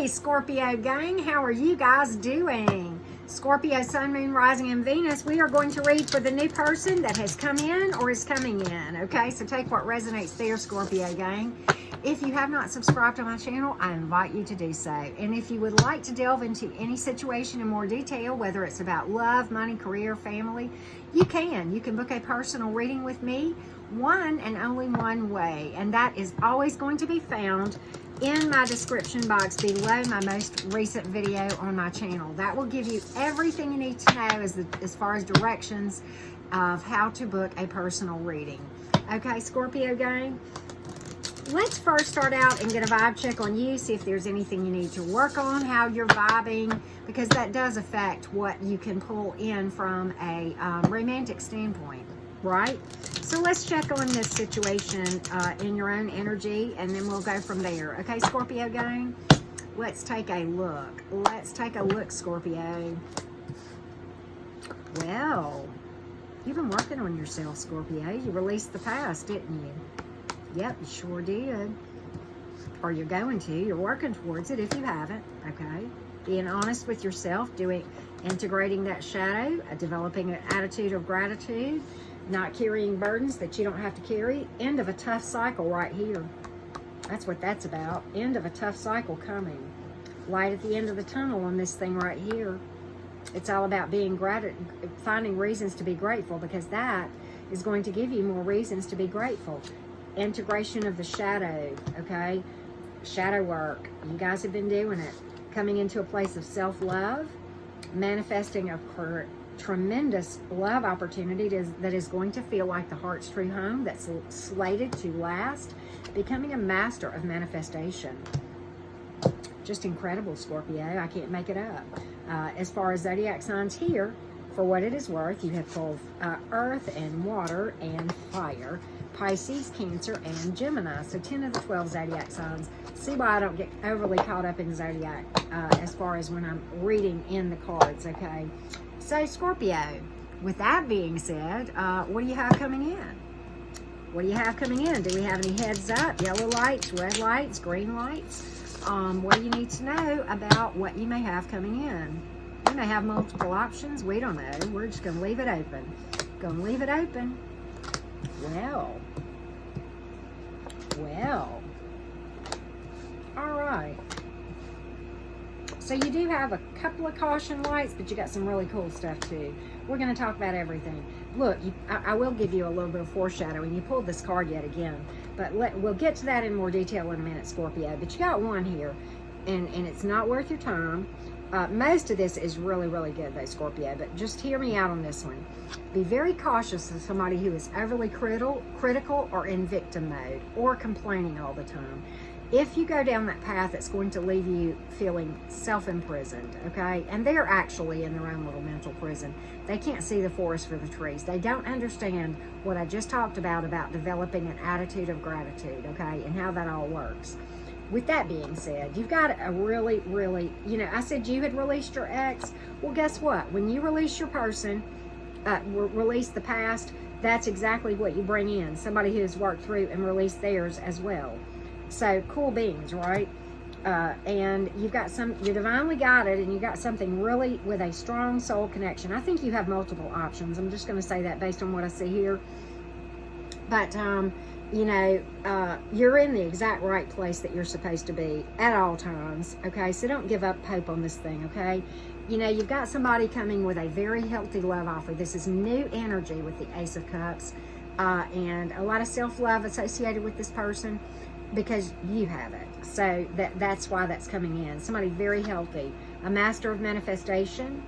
Hey, Scorpio gang, how are you guys doing? Scorpio, Sun, Moon, Rising, and Venus. We are going to read for the new person that has come in or is coming in. Okay, so take what resonates there, Scorpio gang. If you have not subscribed to my channel, I invite you to do so. And if you would like to delve into any situation in more detail, whether it's about love, money, career, family, you can. You can book a personal reading with me one and only one way, and that is always going to be found in my description box below my most recent video on my channel. That will give you everything you need to know as far as directions of how to book a personal reading. Okay, Scorpio gang, let's first start out and get a vibe check on you, see if there's anything you need to work on, how you're vibing, because that does affect what you can pull in from a romantic standpoint, right? So let's check on this situation in your own energy, and then we'll go from there. Okay, Scorpio gang, let's take a look. Let's take a look, Scorpio. Well, you've been working on yourself, Scorpio. You released the past, didn't you? Yep, you sure did. Or you're going to. You're working towards it if you haven't, okay? Being honest with yourself, integrating that shadow, developing an attitude of gratitude, not carrying burdens that you don't have to carry. End of a tough cycle right here. That's what that's about. End of a tough cycle coming. Light at the end of the tunnel on this thing right here. It's all about being finding reasons to be grateful, because that is going to give you more reasons to be grateful. Integration of the shadow, okay? Shadow work. You guys have been doing it. Coming into a place of self-love, manifesting a tremendous love opportunity that is going to feel like the heart's true home, that's slated to last, becoming a master of manifestation. Just incredible, Scorpio. I can't make it up. As far as zodiac signs here, for what it is worth, you have pulled earth and water and fire, Pisces, Cancer, and Gemini. So 10 of the 12 zodiac signs. See why I don't get overly caught up in zodiac as far as when I'm reading in the cards, okay? So Scorpio, with that being said, what do you have coming in? What do you have coming in? Do we have any heads up, yellow lights, red lights, green lights? What do you need to know about what you may have coming in? You may have multiple options. We don't know. We're just going to leave it open. Going to leave it open. Well. All right. So you do have a couple of caution lights, but you got some really cool stuff too. We're going to talk about everything. Look, I will give you a little bit of foreshadowing. You pulled this card yet again, but we'll get to that in more detail in a minute, Scorpio. But you got one here, and it's not worth your time. Most of this is really, really good though, Scorpio, but just hear me out on this one. Be very cautious of somebody who is overly critical or in victim mode or complaining all the time. If you go down that path, it's going to leave you feeling self-imprisoned, okay? And they're actually in their own little mental prison. They can't see the forest for the trees. They don't understand what I just talked about developing an attitude of gratitude, okay? And how that all works. With that being said, you've got a really, really, I said you had released your ex. Well, guess what? When you release your person, release the past, that's exactly what you bring in. Somebody who has worked through and released theirs as well. So, cool beans, right? And you've got you're divinely guided, and you got something really with a strong soul connection. I think you have multiple options. I'm just going to say that based on what I see here. But, you're in the exact right place that you're supposed to be at all times, okay? So don't give up hope on this thing, okay? You've got somebody coming with a very healthy love offer. This is new energy with the Ace of Cups, and a lot of self-love associated with this person, because you have it. So that's why that's coming in. Somebody very healthy, a master of manifestation,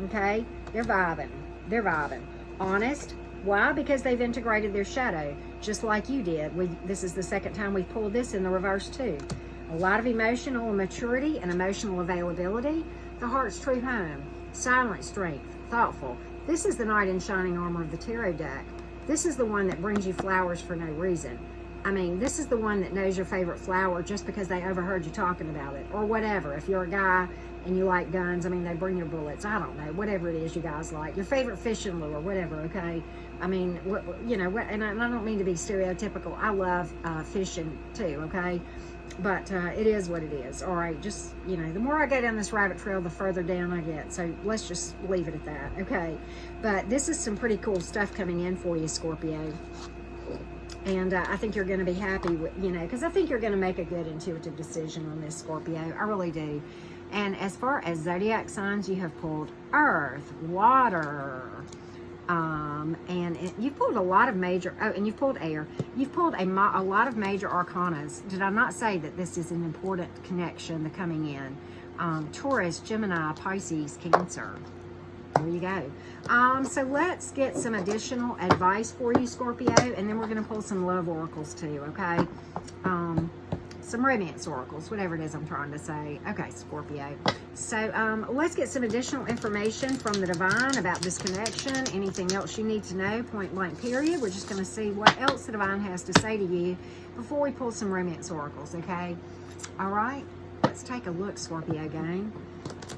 okay? They're vibing. Honest. Why? Because they've integrated their shadow, just like you did. This is the second time we've pulled this in the reverse too. A lot of emotional maturity and emotional availability. The heart's true home. Silent strength. Thoughtful. This is the knight in shining armor of the tarot deck. This is the one that brings you flowers for no reason. I mean, this is the one that knows your favorite flower just because they overheard you talking about it, or whatever. If you're a guy and you like guns, I mean, they bring your bullets. I don't know, whatever it is you guys like. Your favorite fishing lure, whatever, okay? I mean, and I don't mean to be stereotypical. I love fishing too, okay? But it is what it is. All right, just, you know, the more I go down this rabbit trail, the further down I get. So let's just leave it at that, okay? But this is some pretty cool stuff coming in for you, Scorpio. And I think you're going to be happy with, you know, because I think you're going to make a good intuitive decision on this, Scorpio. I really do. And as far as zodiac signs, you have pulled Earth, Water, and you've pulled a lot of major, oh, and you've pulled air. You've pulled a lot of major arcanas. Did I not say that this is an important connection the coming in? Taurus, Gemini, Pisces, Cancer. There you go. So let's get some additional advice for you, Scorpio, and then we're going to pull some love oracles too, okay? Some romance oracles, whatever it is I'm trying to say. Okay, Scorpio. So let's get some additional information from the divine about this connection. Anything else you need to know, point blank period. We're just going to see what else the divine has to say to you before we pull some romance oracles, okay? All right, let's take a look, Scorpio gang.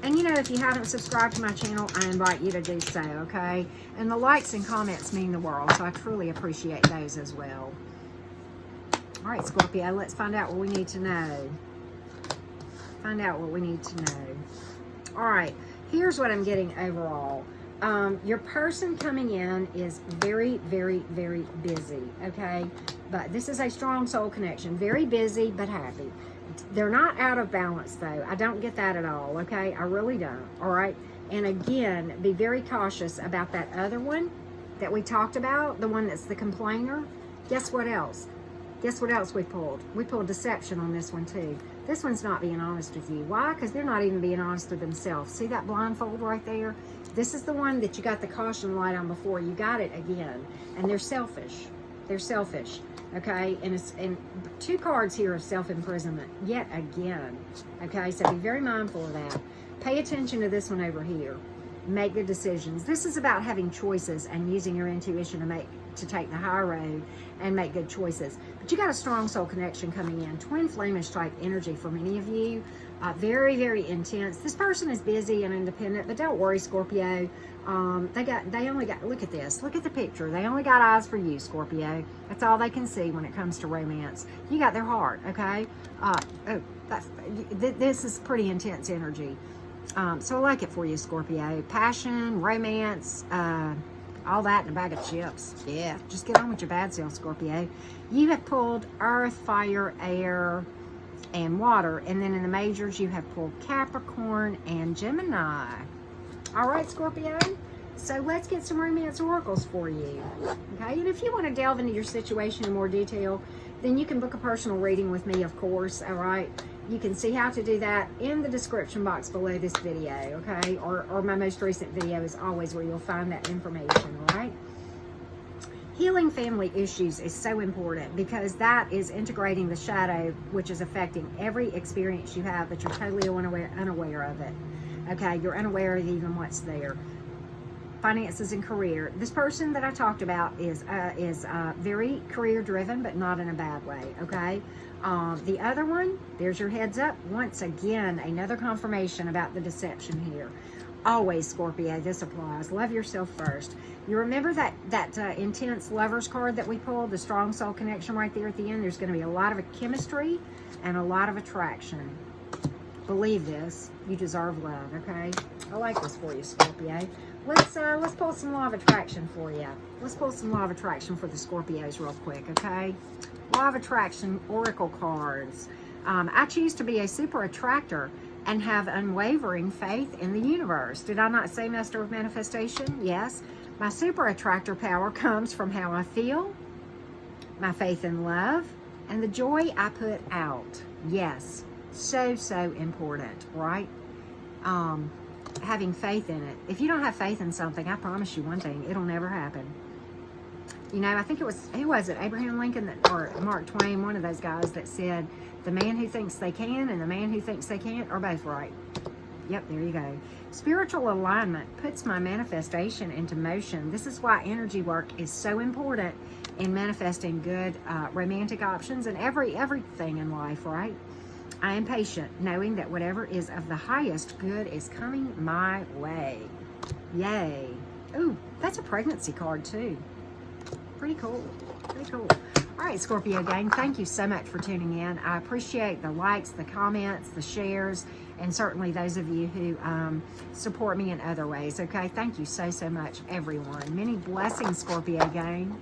And you know, if you haven't subscribed to my channel, I invite you to do so, okay? And the likes and comments mean the world, so I truly appreciate those as well. All right, Scorpio, let's find out what we need to know. Find out what we need to know. All right, here's what I'm getting overall. Your person coming in is very, very, very busy, okay? But this is a strong soul connection. Very busy, but happy. They're not out of balance, though. I don't get that at all, okay? I really don't, all right? And again, be very cautious about that other one that we talked about, the one that's the complainer. Guess what else? Guess what else we pulled? We pulled deception on this one, too. This one's not being honest with you. Why? Because they're not even being honest with themselves. See that blindfold right there? This is the one that you got the caution light on before. You got it again. And they're selfish. They're selfish. Okay, and two cards here of self-imprisonment yet again. Okay, so be very mindful of that. Pay attention to this one over here. Make good decisions. This is about having choices and using your intuition to take the high road and make good choices. But you got a strong soul connection coming in. Twin flamish type energy for many of you. Very, very intense. This person is busy and independent, but don't worry, Scorpio. They only got, look at this. Look at the picture. They only got eyes for you, Scorpio. That's all they can see when it comes to romance. You got their heart, okay? This is pretty intense energy. So I like it for you, Scorpio. Passion, romance, all that in a bag of chips. Yeah, just get on with your bad self, Scorpio. You have pulled earth, fire, air, and water. And then in the majors, you have pulled Capricorn and Gemini. All right, Scorpio. So let's get some romance oracles for you. Okay, and if you want to delve into your situation in more detail, then you can book a personal reading with me, of course. All right. You can see how to do that in the description box below this video, okay? Or my most recent video is always where you'll find that information, all right? Healing family issues is so important because that is integrating the shadow, which is affecting every experience you have, but you're totally unaware of it, okay? You're unaware of even what's there. Finances and career. This person that I talked about is very career driven, but not in a bad way, okay? The other one, there's your heads up. Once again, another confirmation about the deception here. Always, Scorpio, this applies. Love yourself first. You remember that intense lovers card that we pulled, the strong soul connection right there at the end? There's going to be a lot of chemistry and a lot of attraction. Believe this. You deserve love, okay? I like this for you, Scorpio. Let's pull some law of attraction for you. Let's pull some law of attraction for the Scorpios real quick, okay? Law of attraction oracle cards. I choose to be a super attractor and have unwavering faith in the universe. Did I not say Master of Manifestation? Yes. My super attractor power comes from how I feel, my faith in love, and the joy I put out. Yes. So, so important, right? Having faith in it. If you don't have faith in something, I promise you one thing, it'll never happen. You know, I think it was, who was it? Abraham Lincoln or Mark Twain, one of those guys that said, the man who thinks they can and the man who thinks they can't are both right. Yep, there you go. Spiritual alignment puts my manifestation into motion. This is why energy work is so important in manifesting good romantic options and everything in life, right? I am patient, knowing that whatever is of the highest good is coming my way. Yay. Ooh, that's a pregnancy card too. Pretty cool. Pretty cool. All right, Scorpio gang, thank you so much for tuning in. I appreciate the likes, the comments, the shares, and certainly those of you who support me in other ways, okay? Thank you so, so much, everyone. Many blessings, Scorpio gang.